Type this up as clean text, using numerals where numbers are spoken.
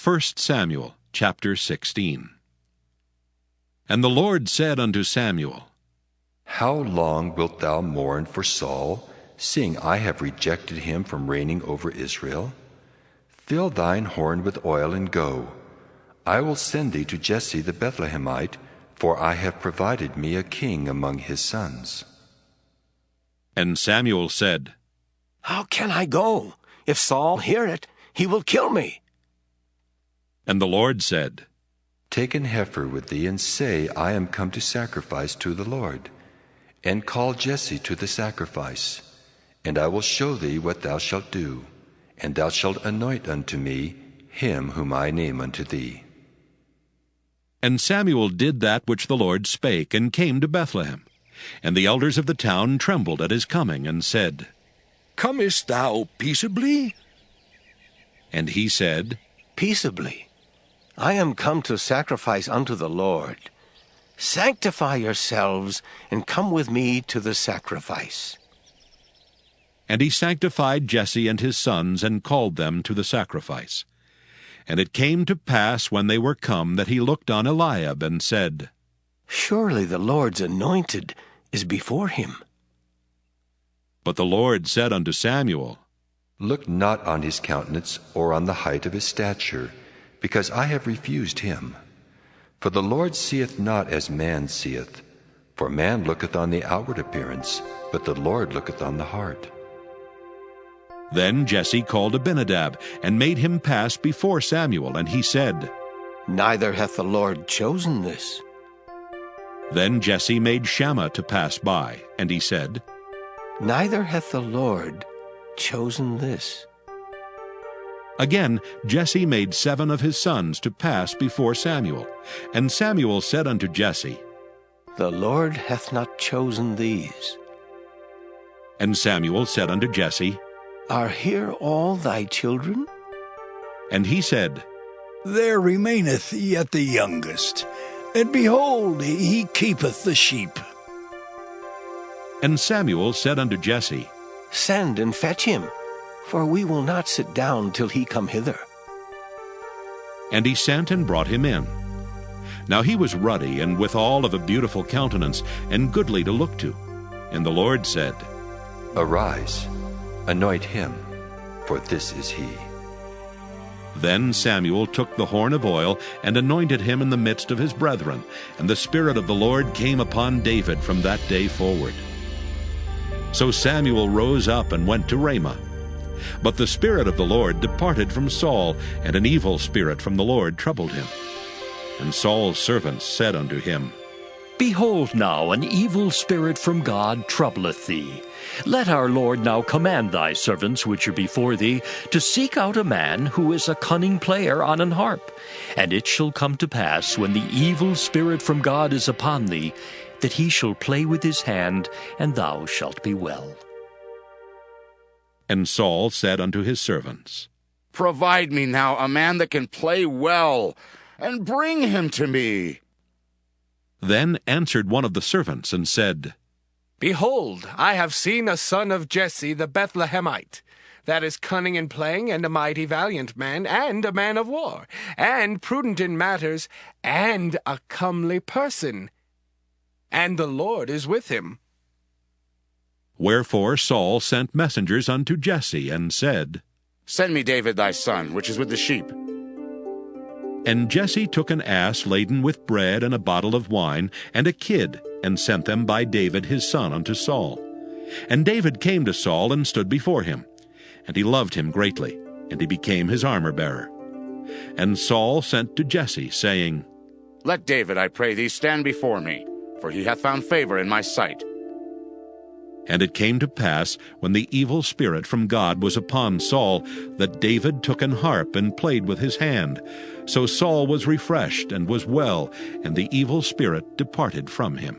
1 Samuel chapter 16. And the Lord said unto Samuel, How long wilt thou mourn for Saul, seeing I have rejected him from reigning over Israel? Fill thine horn with oil and go. I will send thee to Jesse the Bethlehemite, for I have provided me a king among his sons. And Samuel said, How can I go? If Saul hear it, he will kill me. And the Lord said, Take an heifer with thee, and say, I am come to sacrifice to the Lord. And call Jesse to the sacrifice. And I will show thee what thou shalt do. And thou shalt anoint unto me him whom I name unto thee. And Samuel did that which the Lord spake, and came to Bethlehem. And the elders of the town trembled at his coming, and said, Comest thou peaceably? And he said, Peaceably. I am come to sacrifice unto the Lord. Sanctify yourselves, and come with me to the sacrifice. And he sanctified Jesse and his sons, and called them to the sacrifice. And it came to pass, when they were come, that he looked on Eliab, and said, Surely the Lord's anointed is before him. But the Lord said unto Samuel, Look not on his countenance, or on the height of his stature, because I have refused him. For the Lord seeth not as man seeth. For man looketh on the outward appearance, but the Lord looketh on the heart. Then Jesse called Abinadab, and made him pass before Samuel, and he said, Neither hath the Lord chosen this. Then Jesse made Shammah to pass by, and he said, Neither hath the Lord chosen this. Again Jesse made 7 of his sons to pass before Samuel. And Samuel said unto Jesse, The Lord hath not chosen these. And Samuel said unto Jesse, Are here all thy children? And he said, There remaineth yet the youngest, and behold, he keepeth the sheep. And Samuel said unto Jesse, Send and fetch him, for we will not sit down till he come hither. And he sent and brought him in. Now he was ruddy, and withal of a beautiful countenance, and goodly to look to. And the Lord said, Arise, anoint him, for this is he. Then Samuel took the horn of oil, and anointed him in the midst of his brethren. And the Spirit of the Lord came upon David from that day forward. So Samuel rose up and went to Ramah. But the Spirit of the Lord departed from Saul, and an evil spirit from the Lord troubled him. And Saul's servants said unto him, Behold now, an evil spirit from God troubleth thee. Let our Lord now command thy servants which are before thee to seek out a man who is a cunning player on an harp. And it shall come to pass, when the evil spirit from God is upon thee, that he shall play with his hand, and thou shalt be well. And Saul said unto his servants, Provide me now a man that can play well, and bring him to me. Then answered one of the servants, and said, Behold, I have seen a son of Jesse the Bethlehemite, that is cunning in playing, and a mighty valiant man, and a man of war, and prudent in matters, and a comely person. And the Lord is with him. Wherefore Saul sent messengers unto Jesse, and said, Send me David thy son, which is with the sheep. And Jesse took an ass laden with bread, and a bottle of wine, and a kid, and sent them by David his son unto Saul. And David came to Saul, and stood before him. And he loved him greatly, and he became his armor-bearer. And Saul sent to Jesse, saying, Let David, I pray thee, stand before me, for he hath found favor in my sight. And it came to pass, when the evil spirit from God was upon Saul, that David took an harp and played with his hand. So Saul was refreshed and was well, and the evil spirit departed from him.